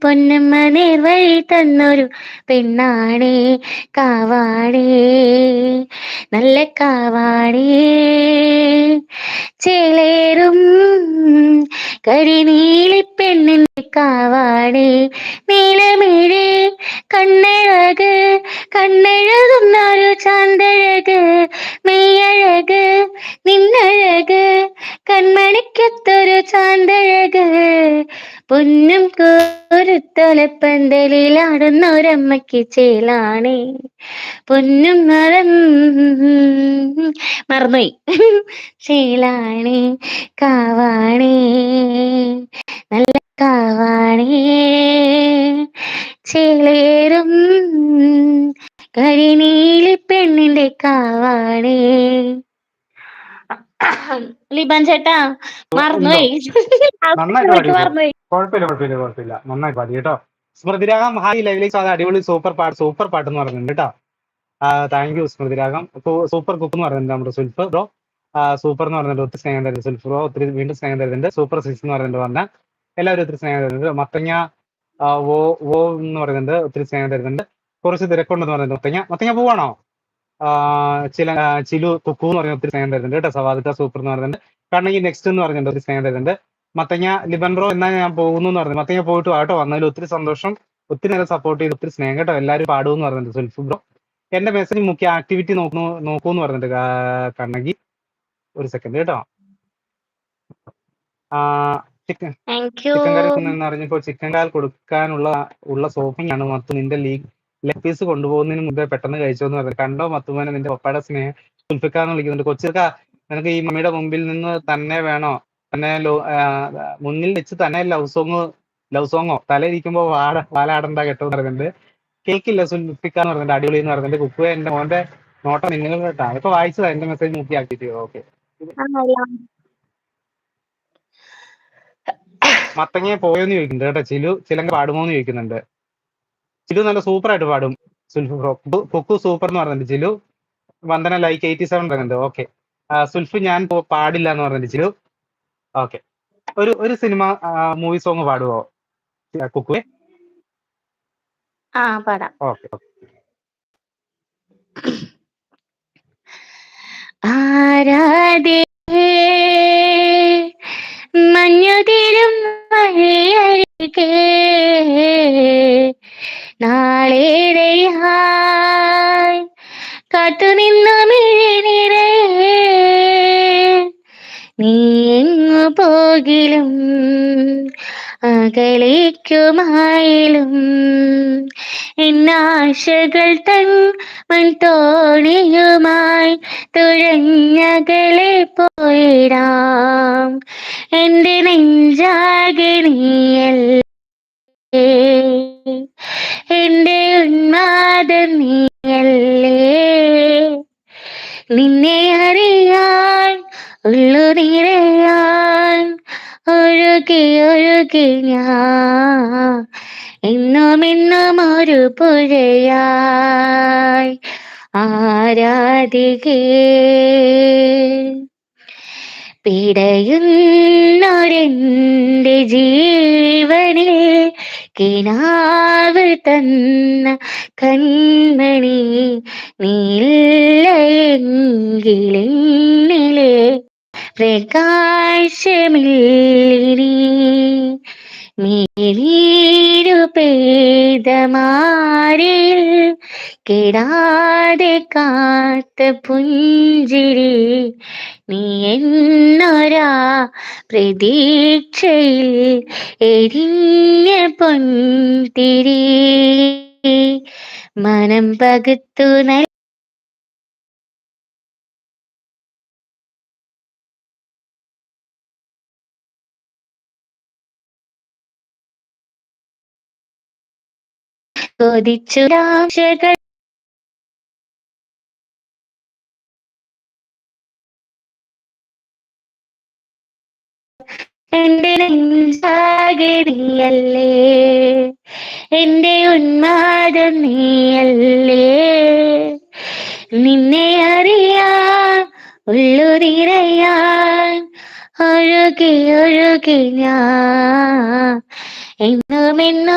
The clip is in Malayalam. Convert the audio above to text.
പൊന്നമ്മ നേർവഴി തന്നൊരു പെണ്ണാണേ കാവാണേ നല്ല കാവാണേ ചേലേറും കരിനീലി പെണ്ണിന്റെ കാവാണേ നീലമിഴി കണ്ണഴക് കണ്ണെഴുതുന്നൊരു ചാന്തഴക് മെയ്യഴക് നിന്നഴക് കൺമണിക്കൊത്തൊരു ചാന്തഴക് പൊന്നും കോരുത്തലപ്പന്തലിലാടുന്നൊരമ്മയ്ക്ക് ചേലാണേ പൊന്നും മറന്നുപോയി ചേലാണേ കാവാണേ നല്ല കാവാണേ ചേലേറും കരിനീലി പെണ്ണിന്റെ കാവാണേ. ലിബാൻ ചേട്ടാ എന്തോ മറന്നുപോയി. നന്നായിട്ട് പാടിയിട്ടോ. മറന്നുപോയി. കുഴപ്പമില്ല നന്നായി പാടി കേട്ടോ. സ്മൃതിരാഗം ഹായ് ലൈവിലേക്ക് അത് അടിപൊളി സൂപ്പർ പാട്ട് എന്ന് പറഞ്ഞിട്ടുണ്ട് കേട്ടോ. Thank you Smritiragam. Super cook എന്ന് പറയുന്നുണ്ട് നമ്മുടെ സുൽഫ് ബ്രോ. സൂപ്പർ എന്ന് പറഞ്ഞിട്ട് ഒത്തിരി സ്നേഹം തരുന്നുണ്ട് സുൽഫ് ബ്രോ. ഒത്തിരി വീണ്ടും സ്നേഹം തരുന്നുണ്ട്. സൂപ്പർ സിക്സ് എന്ന് പറഞ്ഞിട്ട് പറഞ്ഞ എല്ലാവരും ഒത്തിരി സ്നേഹം തരുന്നുണ്ട്. മത്തങ്ങ വോ വോ എന്ന് പറയുന്നുണ്ട്, ഒത്തിരി സ്നേഹം തരുന്നുണ്ട്. കുറച്ച് തിരക്കുണ്ടെന്ന് പറയുന്നുണ്ട്. മത്തങ്ങ പോവാണോ? ചിലു കുക്കു എന്ന് പറഞ്ഞ ഒത്തിരി സ്നേഹം തരുന്നുണ്ട് കേട്ടോ. സവാദിക്ക സൂപ്പർ എന്ന് പറയുന്നുണ്ട്. കണ്ണകി നെക്സ്റ്റ് എന്ന് പറഞ്ഞിട്ടുണ്ട്, ഒത്തിരി സ്നേഹം തരുന്നുണ്ട്. മത്തങ്ങ ലിബൻ ബ്രോ എന്നാ ഞാൻ പോകുന്നു എന്ന് പറഞ്ഞു. മത്തങ്ങ പോയിട്ട് വാട്ടോ, വന്നതിൽ ഒത്തിരി സന്തോഷം. ഒത്തിരി നേരം സപ്പോർട്ട് ചെയ്ത് ഒത്തിരി സ്നേഹം കേട്ടോ. എല്ലാവരും പാടുമെന്ന് പറഞ്ഞിട്ടുണ്ട് സുൽഫ് ബ്രോ. എന്റെ മെസ്സേജ് മുഖ്യ ആക്ടിവിറ്റി നോക്കൂന്ന് പറഞ്ഞിട്ട് കണ്ണകി. ഒരു സെക്കൻഡ് കേട്ടോ. ചിക്കൻ കറി എന്ന് അറിഞ്ഞപ്പോൾ ചിക്കൻ കാൽ കൊടുക്കാനുള്ള സോപ്പിംഗ് ആണ് മത്തു. നിന്റെ ലെഗ് പീസ് കൊണ്ടുപോകുന്നതിന് മുമ്പേ പെട്ടെന്ന് കഴിച്ചോന്ന് പറഞ്ഞു. കണ്ടോ മത്തുമോനെ, നിന്റെ പപ്പയുടെ സ്നേഹം സുൽഫിക്കാന്ന് വിളിക്കുന്നുണ്ട്. കൊച്ചിക്ക, നിനക്ക് ഈ മമ്മിയുടെ മുമ്പിൽ നിന്ന് തന്നെ വേണോ? തന്നെ മുന്നിൽ വെച്ച് തന്നെ ലവ് സോങ്ങോ തലയിരിക്കുമ്പോ വാലാടണ്ട കേട്ടോ എന്ന് പറയുന്നുണ്ട്. കേൾക്കില്ല സുൽഫിക്കാന്ന് പറഞ്ഞിട്ട് അടിപൊളി എന്ന് പറഞ്ഞിട്ട്. കുക്കു എന്റെ മോന്റെ നോട്ടം നിങ്ങൾ കേട്ടാ. ഇപ്പൊ വായിച്ചതാ എന്റെ മെസ്സേജ് നോക്കിയാക്കിട്ട്. ഓക്കെ, മത്തങ്ങയെ പോയോന്ന് ചോദിക്കുന്നുണ്ട് കേട്ടോ. ചിലങ്ക പാടുമോന്ന് ചോദിക്കുന്നുണ്ട്. ചിലു നല്ല സൂപ്പർ ആയിട്ട് പാടും സുൽഫ് ബ്രോ. കുക്കു സൂപ്പർ എന്ന് പറഞ്ഞിട്ടുണ്ട് ചിലു. വന്ദന ലൈക്ക് 87 പറയുന്നുണ്ട്. ഓക്കെ, സുൽഫ് ഞാൻ പാടില്ല എന്ന് പറഞ്ഞിട്ട് ചിലു. ഓക്കെ, ഒരു സിനിമ മൂവി സോങ് പാടുവോ കുക്കുവെ? പാടാം. ഓക്കെ. ആരാധേ മഞ്ഞുതിരും വഴിയരികെ നാളേറെയായി കാത്തുനിന്നു മിഴിനിറേ നീ എങ്ങു പോകിലും അകലേക്കുമായിലും എന്നാശകൾ തൻ മൺതോണിയുമായി തുഴഞ്ഞകലെ പോയിടാം. എന്റെ നെഞ്ചാകെ നീയല്ലേ, എന്റെ ഉന്മാദം നീയല്ലേ. നിന്നെ അറിയാൻ ഉള്ളു നിറയാൻ ഒഴുകി ഞാൻ എന്നും ഒരു പുഴയായി ആരാധികേ. പിടയുന്നൊരെന്റെ ജീവനിൽ കിനാവ് തന്ന കൺമണി നീയില്ലയെങ്കിലെന്നിലെ പ്രകാശമില്ലിനി. മിഴിനീരു പെയ്ത മാറിൽ കെടാതെ കാത്ത പുഞ്ചിരി നീ എന്നൊരാ പ്രതീക്ഷയിൽ എരിഞ്ഞ പൊൻതിരി മനം പകുത്തു കൊതിച്ചുരാശകൾ എന്റെ നെഞ്ചാകെ നീയല്ലേ, എന്റെ ഉന്മാദം നീയല്ലേ. നിന്നെ അറിയാൻ ഉള്ളു നിറയാൻ ഒഴുകി ഞാൻ എന്നും എന്നും